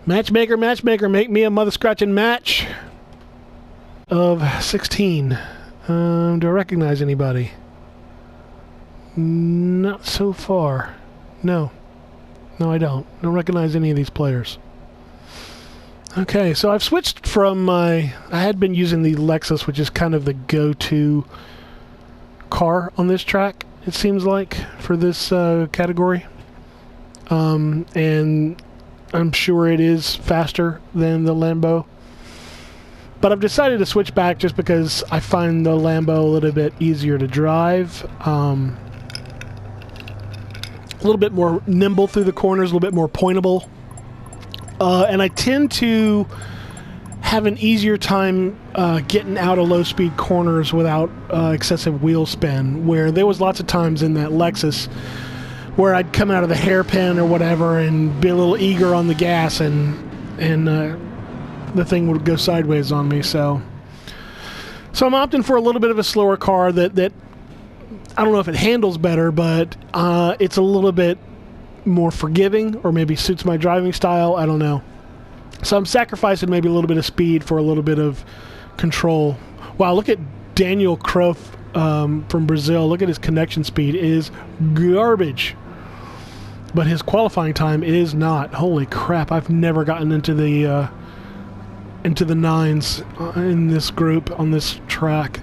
Matchmaker, matchmaker, make me a mother-scratching match of 16. Do I recognize anybody? Not so far. No. No, I don't. Don't recognize any of these players. Okay, so I've switched from my... I had been using the Lexus, which is kind of the go-to car on this track, it seems like, for this category. And I'm sure it is faster than the Lambo. But I've decided to switch back just because I find the Lambo a little bit easier to drive. A little bit more nimble through the corners, a little bit more pointable. And I tend to have an easier time getting out of low-speed corners without excessive wheel spin, where there was lots of times in that Lexus where I'd come out of the hairpin or whatever and be a little eager on the gas, and the thing would go sideways on me. So I'm opting for a little bit of a slower car that I don't know if it handles better, but it's a little bit more forgiving, or maybe suits my driving style. I don't know. So I'm sacrificing maybe a little bit of speed for a little bit of control. Wow, look at Daniel Croft from Brazil. Look at his connection speed. It is garbage. But his qualifying time is not. Holy crap, I've never gotten into the nines in this group on this track.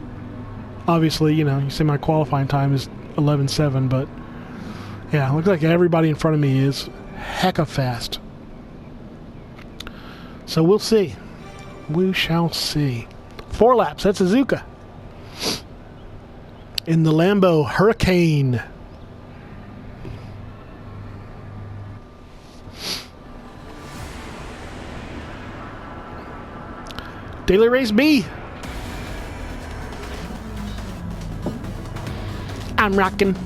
Obviously, you know, you say my qualifying time is 11.7, but yeah, looks like everybody in front of me is hecka fast. So we'll see. We shall see. 4 laps, that's Azuka. In the Lambo Hurricane. Daily Race B. I'm rocking.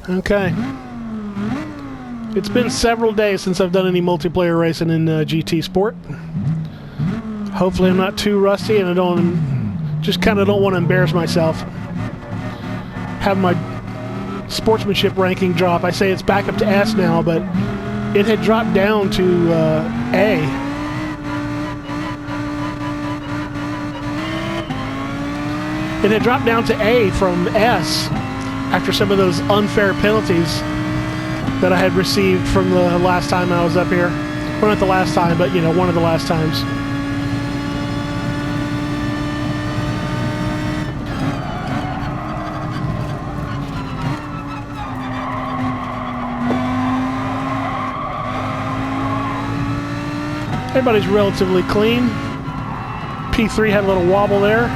Okay. It's been several days since I've done any multiplayer racing in GT Sport. Hopefully I'm not too rusty, and I don't want to embarrass myself. Have my sportsmanship ranking drop. I say it's back up to S now, but it had dropped down to A. It had dropped down to A from S after some of those unfair penalties that I had received from the last time I was up here. Well, not the last time, but, you know, one of the last times. Everybody's relatively clean. P3 had a little wobble there.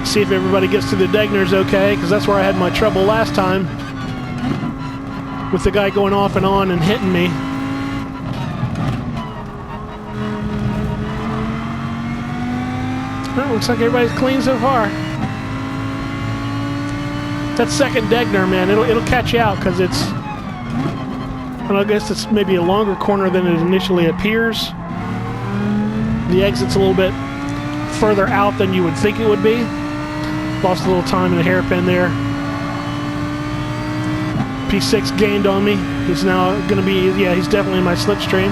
See if everybody gets to the Degners okay, because that's where I had my trouble last time, with the guy going off and on and hitting me. Well, looks like everybody's clean so far. That second Degner, man, it'll catch you out, because it's, and I guess it's maybe a longer corner than it initially appears. The exit's a little bit further out than you would think it would be. Lost a little time in the hairpin there. P6 gained on me. He's now going to be, yeah, he's definitely in my slipstream.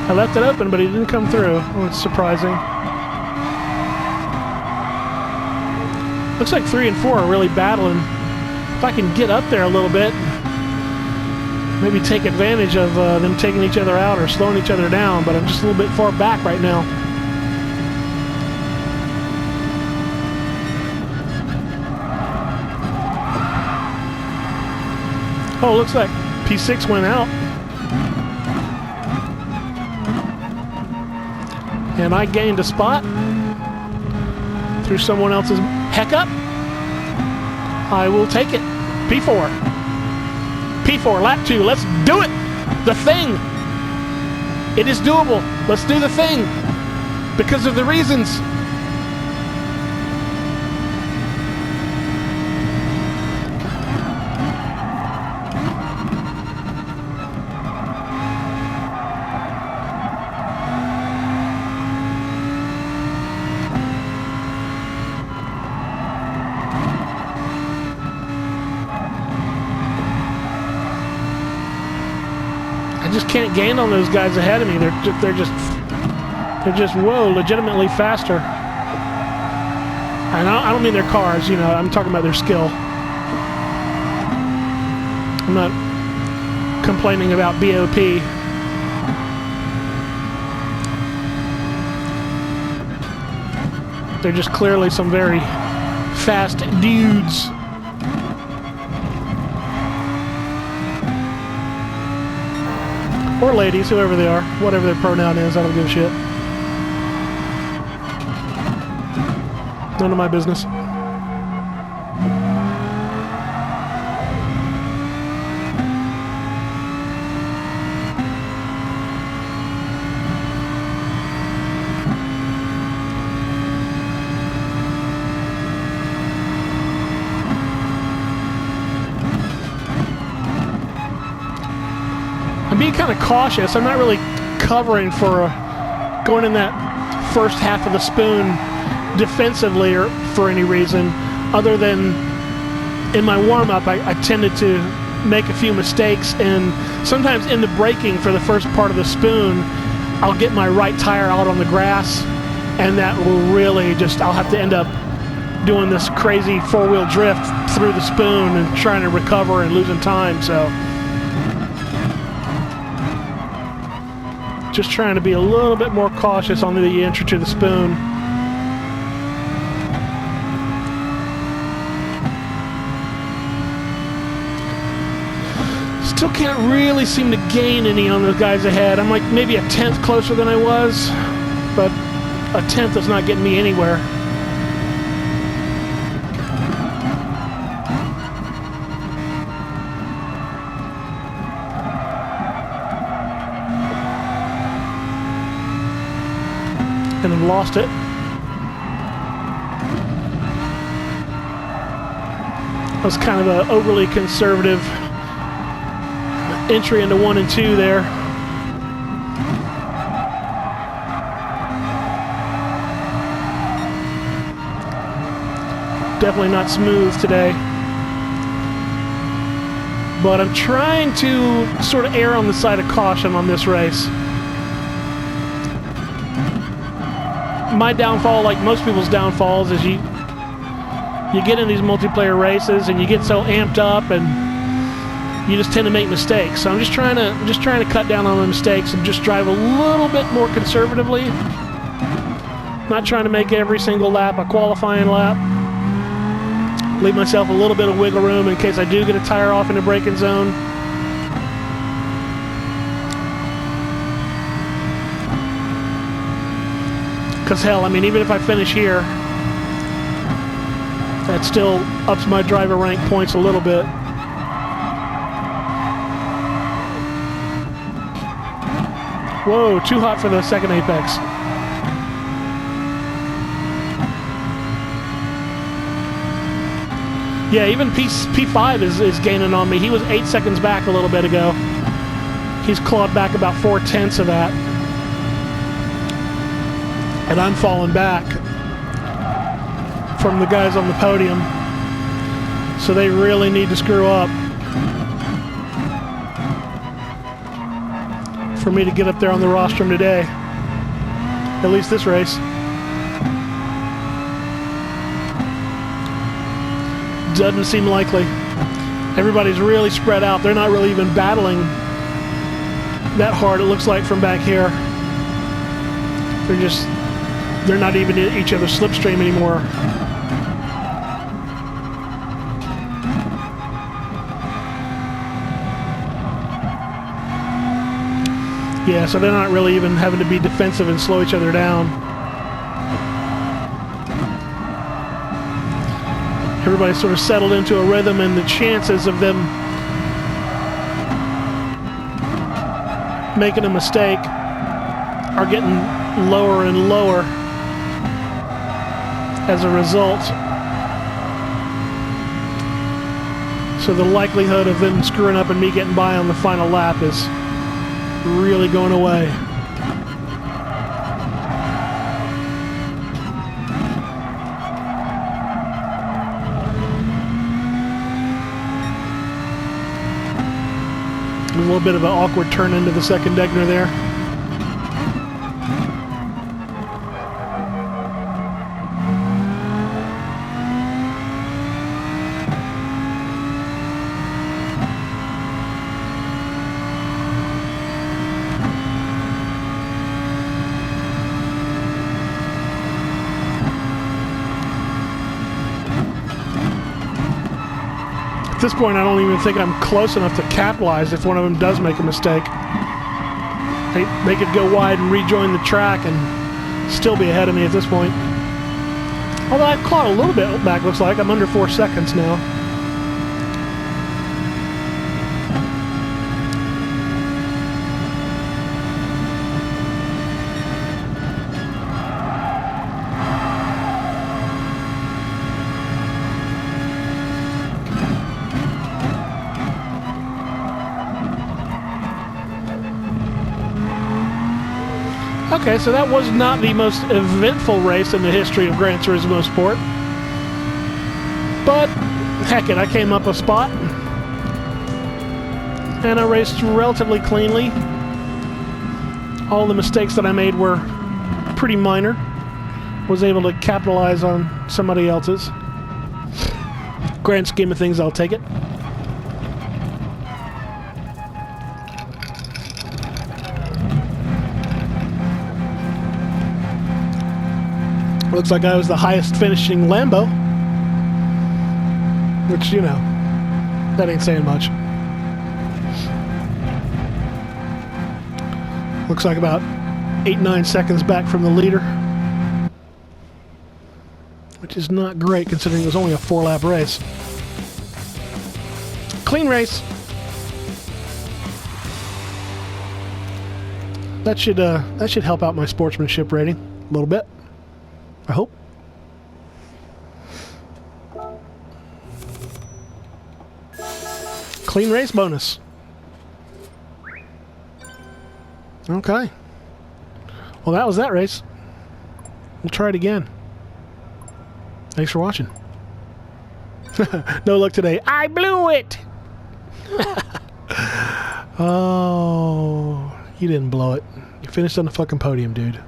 I left it open, but he didn't come through. Oh, it's surprising. Looks like 3 and 4 are really battling. If I can get up there a little bit, maybe take advantage of them taking each other out or slowing each other down, but I'm just a little bit far back right now. Oh, looks like P6 went out. And I gained a spot through someone else's heck up. I will take it. P4. P4, lap 2. Let's do it. The thing. It is doable. Let's do the thing. Because of the reasons. I just can't gain on those guys ahead of me. They're just whoa, legitimately faster. And I don't mean their cars, you know, I'm talking about their skill. I'm not complaining about BOP. They're just clearly some very fast dudes. Or ladies, whoever they are, whatever their pronoun is, I don't give a shit. None of my business. I'm being kind of cautious. I'm not really covering for going in that first half of the spoon defensively or for any reason other than in my warm-up I tended to make a few mistakes, and sometimes in the braking for the first part of the spoon I'll get my right tire out on the grass, and that will really just, I'll have to end up doing this crazy four-wheel drift through the spoon and trying to recover and losing time. So just trying to be a little bit more cautious on the entry to the spoon. Still can't really seem to gain any on those guys ahead. I'm like maybe a tenth closer than I was, but a tenth is not getting me anywhere. And I've lost it. That was kind of an overly conservative entry into 1 and 2 there. Definitely not smooth today. But I'm trying to sort of err on the side of caution on this race. My downfall, like most people's downfalls, is you get in these multiplayer races and you get so amped up and you just tend to make mistakes. So I'm just trying to cut down on the mistakes and just drive a little bit more conservatively. Not trying to make every single lap a qualifying lap. Leave myself a little bit of wiggle room in case I do get a tire off in the braking zone. Because hell, I mean, even if I finish here, that still ups my driver rank points a little bit. Whoa, too hot for the second apex. Yeah, even P5 is gaining on me. He was 8 seconds back a little bit ago. He's clawed back about 4/10 of that. And I'm falling back from the guys on the podium. So they really need to screw up for me to get up there on the rostrum today. At least this race. Doesn't seem likely. Everybody's really spread out. They're not really even battling that hard, it looks like, from back here. They're not even in each other's slipstream anymore. Yeah, so they're not really even having to be defensive and slow each other down. Everybody sort of settled into a rhythm, and the chances of them making a mistake are getting lower and lower as a result. So the likelihood of them screwing up and me getting by on the final lap is really going away. A little bit of an awkward turn into the second Degner there. At this point, I don't even think I'm close enough to capitalize if one of them does make a mistake. They could go wide and rejoin the track and still be ahead of me at this point. Although I've clawed a little bit back, looks like. I'm under 4 seconds now. Okay, so that was not the most eventful race in the history of Gran Turismo Sport. But, heck it, I came up a spot. And I raced relatively cleanly. All the mistakes that I made were pretty minor. Was able to capitalize on somebody else's. Grand scheme of things, I'll take it. Looks like I was the highest finishing Lambo. Which, you know, that ain't saying much. Looks like about 8-9 seconds back from the leader. Which is not great considering it was only a 4-lap race. Clean race. That should help out my sportsmanship rating a little bit. I hope. Clean race bonus. Okay. Well, that was that race. We'll try it again. Thanks for watching. No luck today. I blew it! Oh, you didn't blow it. You finished on the fucking podium, dude.